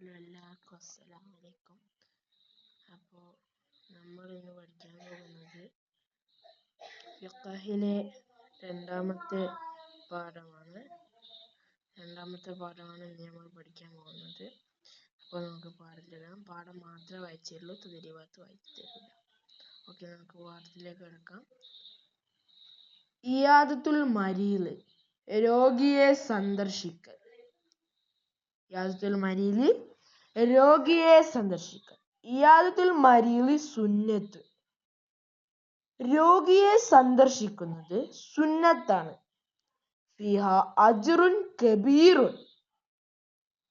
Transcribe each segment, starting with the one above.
എല്ലാവർക്കും അസ്സലാമു അലൈക്കും. അപ്പോൾ നമ്മൾ ഇന്ന് പഠിക്കാൻ പോകുന്നത് ഫിഖഹിലെ രണ്ടാമത്തെ പാഠമാണ് ഇന്ന് നമ്മൾ പഠിക്കാൻ പോകുന്നത്. അപ്പോൾ നമുക്ക് പാഠത്തിലെല്ലാം പാഠം മാത്രമേ വായിച്ചുള്ളൂ, തുദരീബാത്ത് വായിച്ചു തരില്ല. ഓക്കെ, നമുക്ക് പാഠത്തിലേക്ക് കിടക്കാം. ഇയാദത്തുൽ മരീദ്, രോഗിയെ സന്ദർശിക്കൽ. ഇയാദത്തുൽ മരീദ്, രോഗിയെ സന്ദർശിക്കൽ. ഇയാദത്തുൽ മരീദ് സുന്നത്ത്. രോഗിയെ സന്ദർശിക്കുന്നത് സുന്നത്താണ്. ഫിഹാ അജ്റുൻ കബീറുൻ,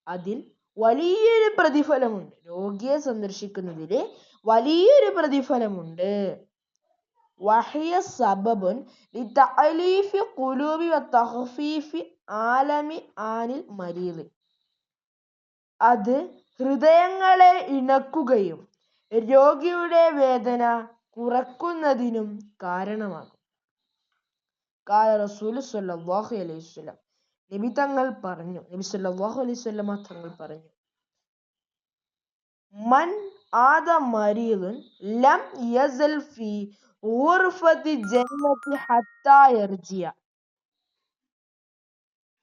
അതിൽ വലിയൊരു പ്രതിഫലമുണ്ട്. രോഗിയെ സന്ദർശിക്കുന്നതിൽ വലിയൊരു പ്രതിഫലമുണ്ട്. വഹിയ സബബുൻ ലിതഅലീഫി ഖുലൂബി വതഖഫീഫി ആലമി ആനിൽ മരീദ്, അത് ഹൃദയങ്ങളെ ഇണക്കുകയും രോഗിയുടെ വേദന കുറക്കുന്നതിനും കാരണമാകും. ഖാല റസൂൽ സ്വല്ലല്ലാഹു അലൈഹി വസല്ലം, നബി സല്ലല്ലാഹു അലൈഹി വസല്ലമ തങ്ങൾ പറഞ്ഞു, മൻ ആദ മരീദുൻ ലം യസൽ ഫീ ഗുർഫത്തി ജന്നത്തി ഹത്താ യർജിയ.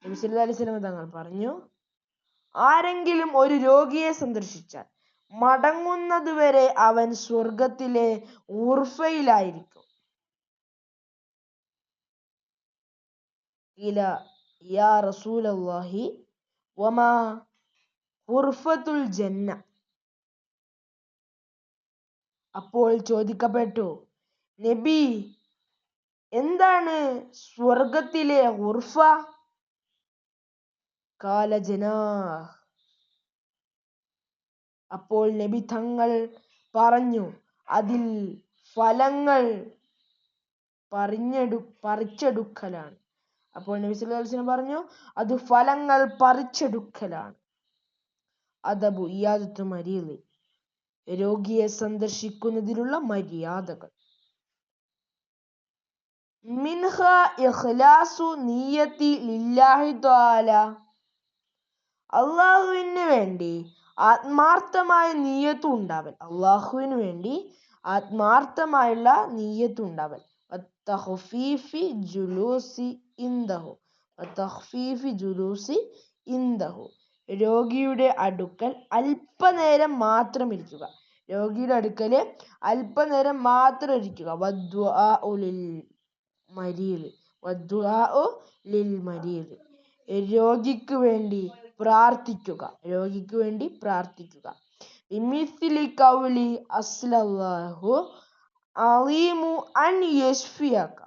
നബി സല്ലല്ലാഹു അലൈഹി വസല്ലമ തങ്ങൾ പറഞ്ഞു, ആരെങ്കിലും ഒരു രോഗിയെ സന്ദർശിച്ചാൽ മടങ്ങുന്നതുവരെ അവൻ സ്വർഗത്തിലെ ഗുർഫയിലായിരിക്കും. ഇല യാ റസൂലല്ലാഹി വമാ ഗുർഫത്തുൽ ജന്ന. അപ്പോൾ ചോദിക്കപ്പെട്ടു, നബി, എന്താണ് സ്വർഗത്തിലെ ഗുർഫ? കാല ജനാഹ്. അപ്പോൾ നബി തങ്ങൾ പറഞ്ഞു, അതിൽ ഫലങ്ങൾ പറിച്ചെടുക്കലാണ്. അപ്പോൾ നബി സല്ലല്ലാഹു അലൈഹി വസല്ലം പറഞ്ഞു, അത് ഫലങ്ങൾ പറിച്ചെടുക്കലാണ്. അദബു ഇയാദത്തുൽ മരീദ്, രോഗിയെ സന്ദർശിക്കുന്നതിലുള്ള മര്യാദകൾ. മിൻഹ ഇഖ്ലാസു നിയ്യത്തി ലില്ലാഹി തആല, അല്ലാഹുവിന് വേണ്ടി ആത്മാർത്ഥമായ നിയ്യത്ത് ഉണ്ടാവൽ. അല്ലാഹുവിന് വേണ്ടി ആത്മാർത്ഥമായുള്ള നിയ്യത്ത് ഉണ്ടാവൽ. വതഖഫീഫി ജുലൂസി ഇൻദഹു, രോഗിയുടെ അടുക്കൽ അല്പനേരം മാത്രം ഇരിക്കുക. രോഗിയുടെ അടുക്കൽ അല്പനേരം മാത്രം ഇരിക്കുക. വദ്ദുആഉ ലിൽ മരീദ്, രോഗിക്ക് വേണ്ടി പ്രാർത്ഥിക്കുക. ബിമിസ്ലി ഖൗലി അസ്അലുല്ലാഹു അളീമു അൻ യശ്ഫിയക.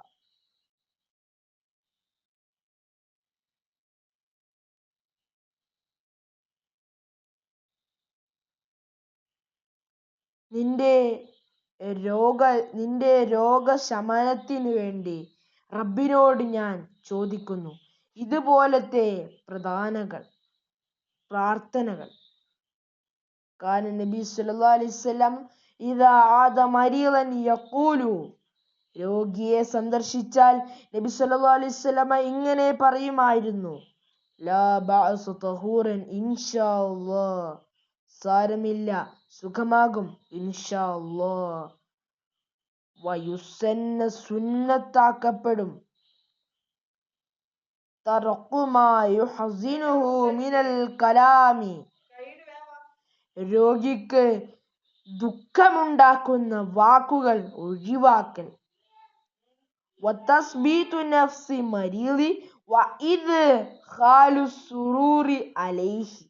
നിന്റെ രോഗശമനത്തിനു വേണ്ടി റബ്ബിനോട് ഞാൻ ചോദിക്കുന്നു. ഇതുപോലത്തെ പ്രാർത്ഥനകൾ. കാന നബി സല്ലല്ലാഹു അലൈഹി വസല്ലം ഇദാ ആദ മരീദൻ യഖൂലു, രോഗിയെ സന്ദർശിച്ചാൽ നബി സല്ലല്ലാഹു അലൈഹി വസല്ലം ഇങ്ങനെ പറയുമായിരുന്നു, ലാ ബഅസ തഹൂറൻ ഇൻഷാ അല്ലാഹ്, സാരമില്ല, സുഖമാകും ഇൻഷാ അല്ലാഹ്. വയുസന്ന, സുന്നത്താക്കപ്പെടും, തറഖു മാ യുഹ്സിനുഹു മിനൽ കലാമി, രോഗിക്ക് ദുഃഖമുണ്ടാക്കുന്ന വാക്കുകൾ ഒഴിവാക്കൽ. വതസ്ബീതു നഫ്സി മരീദി വഇദ്ഖാലു സുറൂരി അലൈഹി,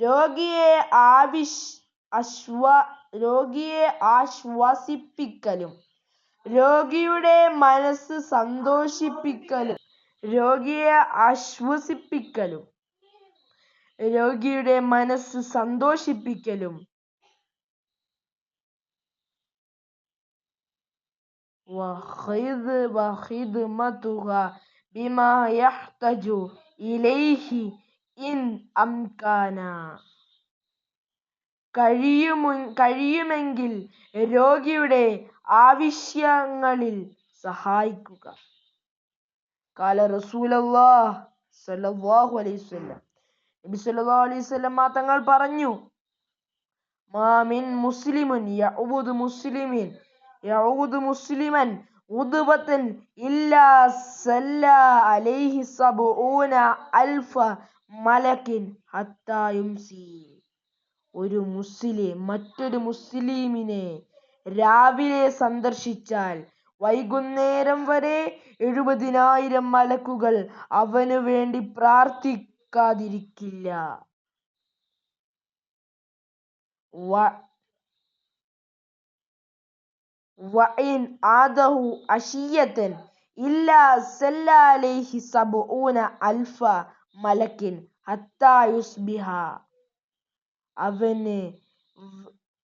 രോഗിയെ ആശ്വസിപ്പിക്കലും രോഗിയുടെ മനസ്സ് സന്തോഷിപ്പിക്കലും. വഖിദ്മതുഹ ബിമാ യഹ്തജു ഇലൈഹി ഇൻ അംകാന, കഴിയുമെങ്കിൽ രോഗിയുടെ ആവശ്യങ്ങളിൽ സഹായിക്കുക. ഖാല റസൂലുള്ളാഹി സ്വല്ലല്ലാഹു അലൈഹി വസല്ലം, നബി സല്ലല്ലാഹു അലൈഹി വസല്ലം തങ്ങൾ പറഞ്ഞു, മാമിൻ മുസ്ലിമുൻ യഊദു മുസ്ലിമൻ ഉദ്ബതൻ ഇല്ലാ സല്ലാ അലൈഹി സബഊന അൽഫ മലക്കിൻ ഹത്താ യുംസി. ഒരു മുസ്ലിം മറ്റൊരു മുസ്ലിമിനെ രാവിലെ സന്ദർശിച്ചാൽ വൈകുന്നേരം വരെ 70,000 മലക്കുകൾ അവനു വേണ്ടി പ്രാർത്ഥിക്കാതിരിക്കില്ല. വഇൻ ആദഹു അശിയതൻ ഇല്ലാ സല്ലാ അലൈഹി സബഊന അൽഫ മലക്കിൻ ഹത്താ യുസ്ബിഹ. അവന്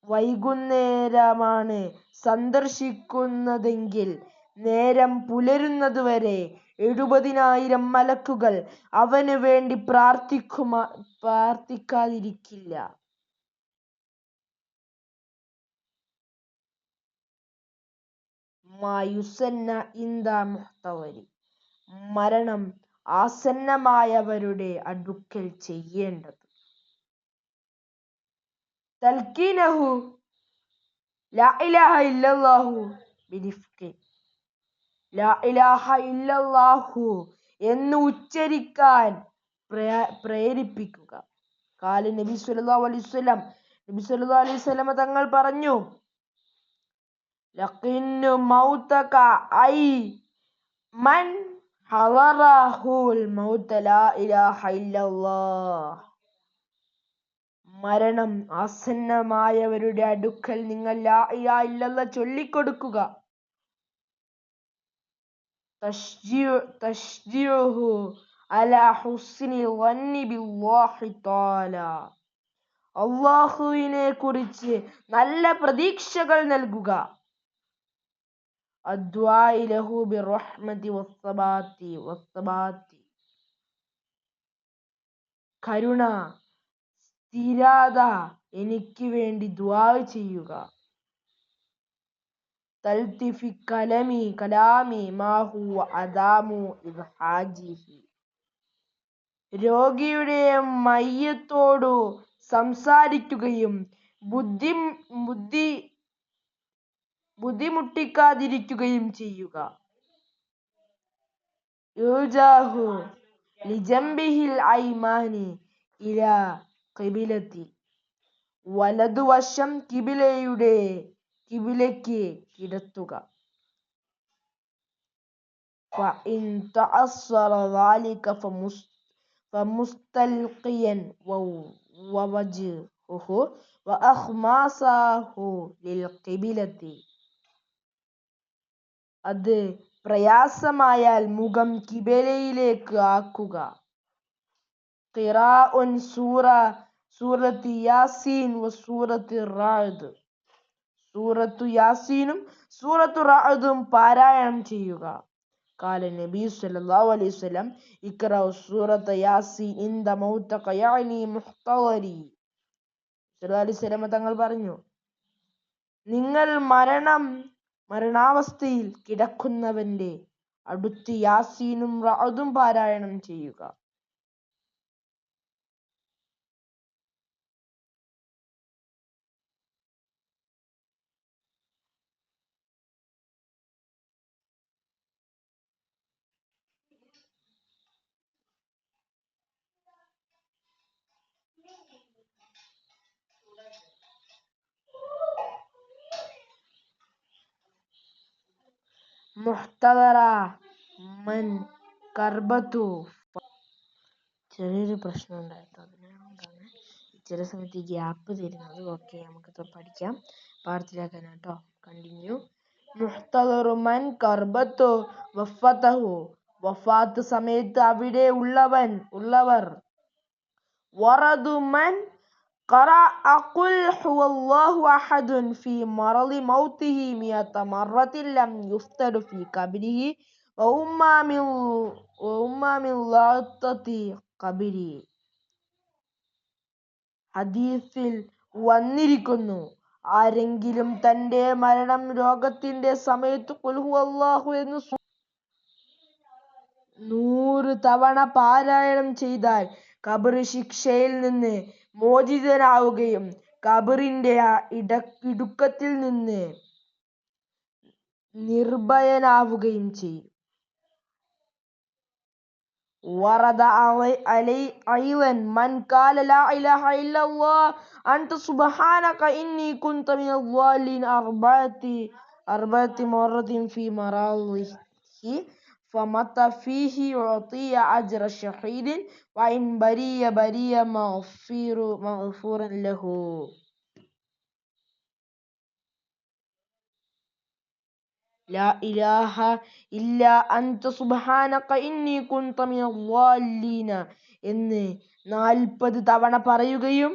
വൈകുന്നേരമാണ് സന്ദർശിക്കുന്നതെങ്കിൽ നേരം പുലരുന്നതുവരെ 70,000 മലക്കുകൾ അവന് വേണ്ടി പ്രാർത്ഥിക്കാതിരിക്കില്ല. മായുസന്ന ഇന്ദ മുഹ്തവരി. മരണം ആസന്നമായവരുടെ അടുക്കൽ ചെയ്യേണ്ടത്. തൽക്കീനഹു ലാ ഇലാഹ ഇല്ലല്ലാഹു ബിരിഫ്ഖി. ലാ ഇലാഹ ഇല്ലല്ലാഹു എന്ന് ഉച്ചരിക്കാൻ പ്രേരിപ്പിക്കുക. കാല നബി സല്ലല്ലാഹു അലൈഹി വസല്ലം തങ്ങൾ പറഞ്ഞു, ലഖിന്നു മൗതക ഐ മൻ ഹളറഹുൽ മൗത ലാ ഇലാഹ ഇല്ലല്ലാഹ്. മരണം ആസന്നമായവരുടെ അടുക്കൽ നിങ്ങൾ ലാ ഇലാഹ ഇല്ലല്ലാഹ് ചൊല്ലിക്കൊടുക്കുക. തശ്ജിഉഹു അലാ ഹുസ്നി വന്നി ബില്ലാഹി തആല. അല്ലാഹുവിനെ കുറിച്ച് നല്ല പ്രതീക്ഷകൾ നൽകുക. അദ്ദുആഇ ലഹു ബിർറഹ്മതി വസ്സബാത്തി. കരുണ, സ്ഥിരത എനിക്ക് വേണ്ടി ദുആ ചെയ്യുക. തൽതിഫി കലാമി മാ ഹുവ അദാമു ഇദ്ഹാജിഹി. രോഗിയുടെ മയ്യത്തോടു സംസാരിക്കുകയും ബുദ്ധിമുട്ടിക്കാതിരിക്കുകയും ചെയ്യുക. യുജാഹു ലിജംബിഹിൽ ഐമാനി ഇലാ ഖിബിലതി. വലതുവശം കിബിലയ്ക്ക് കിടത്തുക. ഫഇൻ തഅസ്സറ ദാലിക ഫമുസ്തൽഖിയൻ വവജ്ഹുഹു വഅഖ്മാസഹു ലിൽഖിബിലതി. അത് പ്രയാസമായാൽ മുഖം കിബിലയിലേക്ക് ആക്കുക. ഖിറാഉൻ സൂറത്തു യാസീൻ വസൂറത്തു റഅദ്. സൂറത്തു യാസീനും സൂറത്തു റഅദും പാരായണം ചെയ്യുക. ഖാല നബി സല്ലല്ലാഹു അലൈഹി വസല്ലം ഇഖ്റഉ സൂറത്ത യാസീൻ ഇൻദ മൗതക യഅനി മുഹ്തവരി. സല്ലല്ലാഹു അലൈഹി വസല്ലം തങ്ങൾ പറഞ്ഞു, നിങ്ങൾ മരണാവസ്ഥയിൽ കിടക്കുന്നവന്റെ അടുത്ത് യാസീനും റഅദും പാരായണം ചെയ്യുക. മുഹ്തദറ മൻ കർബത്തു. ചെറിയൊരു പ്രശ്നം ഉണ്ടായിരുന്നു, അതിനാണ് ചില സമയത്ത് ഗ്യാപ്പ് തരുന്നത്. ഓക്കെ, നമുക്കിത് പഠിക്കാം. പാഠത്തിലാക്കാൻ കേട്ടോ. കണ്ടിന്യൂ. മുഹ്തദറു മൻ കർബത്തു വഫതഹു. വഫാത്ത് സമയത്ത് അവിടെ ഉള്ളവർ. വറദു മൻ ഖറഅ ഖുൽ ഹുവല്ലാഹു അഹദുൻ ഫീ മറളി മൗതിഹി മിഅത മറത്തിൻ ലം യുഫ്തദു ഫീ ഖബ്രിഹി വഉമ്മ മിൻ ലഅത്തതി ഖബ്രി. ഹദീസിൽ വന്നിരിക്കുന്നു, ആരെങ്കിലും തന്റെ രോഗത്തിന്റെ സമയത്ത് ഖുൽ ഹുവല്ലാഹു എന്ന് 100 തവണ പാരായണം ചെയ്താൽ ഖബർ ശിക്ഷയിൽ നിന്ന് മോചിതനാവുകയും ഖബറിന്റെ ഇടുക്കത്തിൽ നിന്ന് നിർഭയനാവുകയും ചെയ്യും. ورد علي أيضا من قال لا إله إلا الله أنت سبحانك إني كنت من الضالين أربعة مرات في مراضه فمات فيه يعطي أجر الشهيد وإن بري مغفورا له. ലാ ഇലാഹ ഇല്ലാ അൻത സുബ്ഹാനക ഇന്നി കുന്ത മിനൽ ളാലിന എന്ന് 40 തവണ പറയുകയും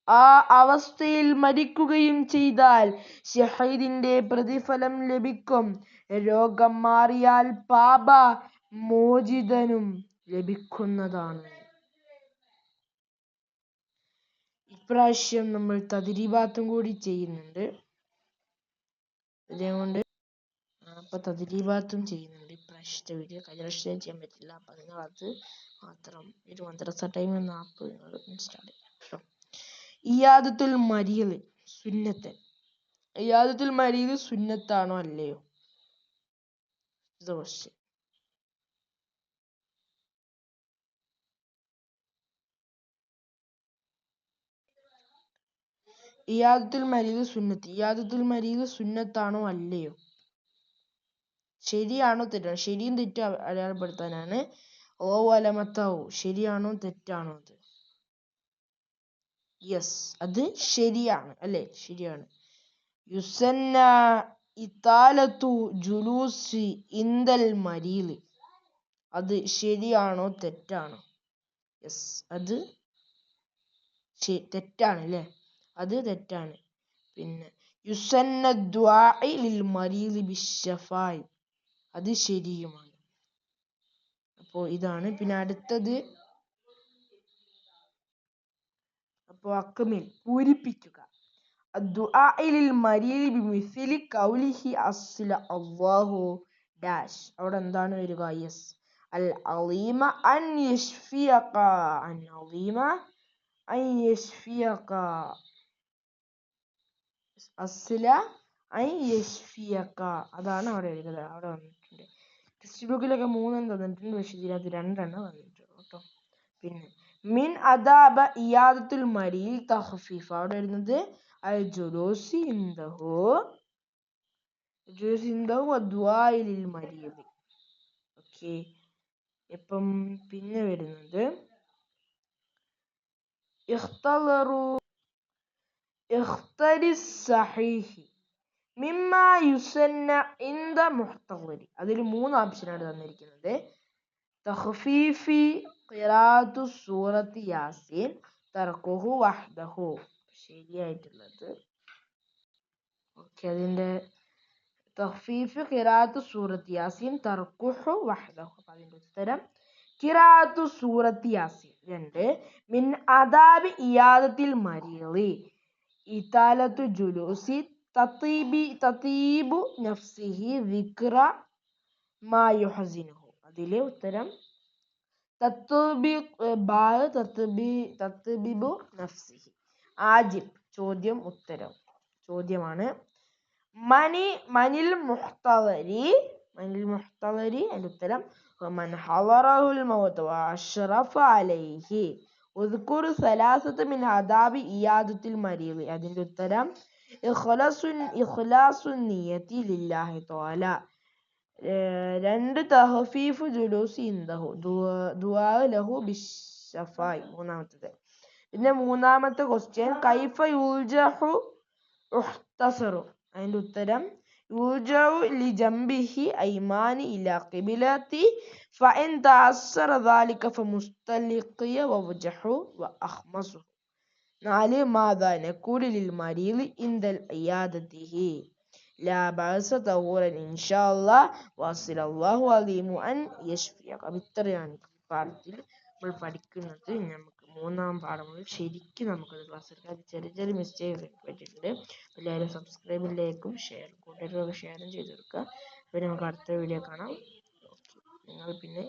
ആ അവസ്ഥയിൽ മരിക്കുകയും ചെയ്താൽ ഷഹീദിന്റെ പ്രതിഫലം ലഭിക്കും. രോഗം മാറിയാൽ പാപ മോചിതനും ലഭിക്കുന്നതാണ്. ഇപ്രാവശ്യം നമ്മൾ തദ്രീബാത്തും കൂടി ചെയ്യുന്നുണ്ട്. അതുകൊണ്ട് അപ്പൊ തദ്രീബാത്തും ചെയ്യുന്നുണ്ട് ഇപ്രാവശ്യത്തെ വീഡിയോ. കഴിഞ്ഞ പ്രാവശ്യം ചെയ്യാൻ പറ്റില്ല. അപ്പൊ നിങ്ങൾ അത് മാത്രം ഒരു മദ്രസ ടൈം എന്ന ആപ്പ് നിങ്ങൾ ഇൻസ്റ്റാൾ ചെയ്യാം. ഇയാദത്തുൽ മരീദ് സുന്നത്ത്. ഇയാദത്തുൽ മരീദ് സുന്നത്താണോ അല്ലയോ? ഇയാദത്തുൽ മരീദ് സുന്നത്ത്. ഇയാദത്തുൽ മരീദ് സുന്നത്താണോ അല്ലയോ? ശരിയാണോ തെറ്റാണോ? ശരിയും തെറ്റും അടയാളപ്പെടുത്താനാണ്. ഓ വലമത്താവോ, ശരിയാണോ തെറ്റാണോ? അത് യെസ്, അത് ശരിയാണ് അല്ലേ? ശരിയാണ്. യുസന്ന ഇതാലത്തു ജുലൂസി ഇൻദൽ മരീദ്, അത് ശരിയാണോ തെറ്റാണോ? യെസ്, അത് തെറ്റാണ് അല്ലേ? അത് തെറ്റാണ്. പിന്നെ യുസന്ന ദുആഇ ലിൽ മരീദി ബിശ്ശഫാഇ, അത് ശരിയുമാണ്. അപ്പോൾ ഇതാണ്. പിന്നെ അടുത്തത് അപ്പോൾ അക്മിൽ പൂരിപ്പിക്കുക. അദ്ദുആഇ ലിൽ മരീദി ബിമിസ്ലി ഖൗലിഹി അസ്ല അല്ലാഹു ഡാഷ്. അവിടെ എന്താണ് വരിക? യെസ്, അൽ അളീമ അൻ യശ്ഫിയക, അൻ അളീമ അൻ യശ്ഫിയക, അസ്ല അൻ യശ്ഫിയക, അതാണ് അവിടെ എഴുതുന്നത്. അവിടെ വന്നിട്ടുണ്ട്. ടെക്സ്റ്റ് ബുക്കിലൊക്കെ 3 തന്നിട്ടുണ്ട്, പക്ഷേ ഇതിനകത്ത് 2 വന്നിട്ടുണ്ട് കേട്ടോ. പിന്നെ മിൻ അദാബ ഇയാദത്തുൽ മരീദ് തഖ്ഫീഫ്, അവിടെ വരുന്നത് അൽ ജുലൂസി ഇൻദഹു വദ്ദുആഇ ലിൽ മരീദ്. ഓക്കേ. ഇപ്പം പിന്നെ വരുന്നത് ഇഖ്തരിസ് സഹീഹി മിമ്മാ യുസന്ന ഇൻദ മുഹ്തദിരി. അതിൽ 3 ഓപ്ഷനാണ് തന്നിരിക്കുന്നത്. തഖ്ഫീഫി ഖിറാഅത്തു സൂറത്തി യാസീൻ തർക്കുഹു വഹ്ദഹു, ശരിയായിട്ടുള്ളത്. ഓക്കെ, അതിന്റെ തഖ്ഫീഫ് ഖിറാഅത്തു സൂറത്തി യാസീൻ തർക്കുഹു വഹ്ദഹു. അപ്പോൾ അതിന്റെ ഉത്തരം ഖിറാഅത്തു സൂറത്തി യാസീൻ. 2 മിൻ അദാബി ഇയാദത്തിൽ മരീദി ഇതാലത്തു ജുലൂസി തതീബു നഫ്സിഹി ദിക്റ മാ യുഹസിനുഹു. അതിലെ ഉത്തരം തത്ബീബു നഫ്സിഹി. ആജിബ് ചോദ്യം ഉത്തരം ചോദ്യമാണ്. മനിൽ മുഹ്തദരി അതിന്റെ ഉത്തരം വമൻ ഹളറഹുൽ മൗത്ത് വഅശ്റഫ അലൈഹി ഉദ്കുർ സലാസത മിൻ അദാബി ഇയാദത്തുൽ മരീദ്. അതിന്റെ ഉത്തരം ഇഖ്ലാസുൻ നിയ്യതി ലില്ലാഹി തആല. 2 തഖ്ഫീഫു ജുലൂസി ഇൻദഹു ദുആ ലഹു ബിശ്ശഫാഇ, മൂന്നാമത്തേത്. പിന്നെ മൂന്നാമത്തെ ക്വസ്റ്റ്യൻ കൈഫ യുൽജഹു ഉഖ്തസറു. അതിന്റെ ഉത്തരം യുൽജഹു ലിജംബിഹി ഐമാനി ഇലാ ഖിബ്ലതി ഫഇൻ തഅസ്സറ ദാലിക ഫമുസ്തലിഖിയ വവജഹു വഅഖ്മസു. 4 മാദാ നഖൂലു ലിൽ മരീദി ഇൻദൽ ഇയാദതിഹി ലാ ബഅസ തഹൂറൻ ഇൻഷാ അല്ലാഹ് വഅസ്സലല്ലാഹു അലീമു അൻ യശ്ഫിയക. ഇത്രയാണ് പാഠത്തിൽ നമ്മൾ പഠിക്കുന്നത്. നമുക്ക് 3-ാം പാഠം മുതൽ ശരിക്കും നമുക്കത് ക്ലാസ് എടുക്കാം. ചെറിയ ചെറിയ മിസ്റ്റേക്ക് പറ്റിയിട്ടുണ്ട്. എല്ലാവരും സബ്സ്ക്രൈബിലേക്കും കൂട്ടുകാർക്കൊക്കെ ഷെയറും ചെയ്ത് കൊടുക്കുക. അപ്പോൾ നമുക്ക് അടുത്ത വീഡിയോ കാണാം. നിങ്ങൾ പിന്നെ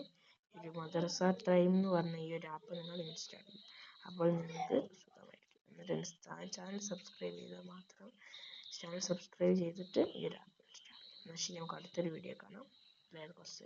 ഒരു മദ്രസ ടൈം എന്ന് പറഞ്ഞ ഈ ഒരു ആപ്പ് നിങ്ങൾ ഇൻസ്റ്റാൾ ചെയ്യും. അപ്പോൾ നിങ്ങൾക്ക് സുഖമായിരിക്കും. എന്നിട്ട് ചാനൽ സബ്സ്ക്രൈബ് ചെയ്താൽ മാത്രം ചാനൽ സബ്സ്ക്രൈബ് ചെയ്തിട്ട് ഈ ഒരു ആപ്പ് ഇൻസ്റ്റാൾ ചെയ്യും. എന്നാൽ ശരി, നമുക്ക് അടുത്തൊരു വീഡിയോ കാണാം. കുറച്ച്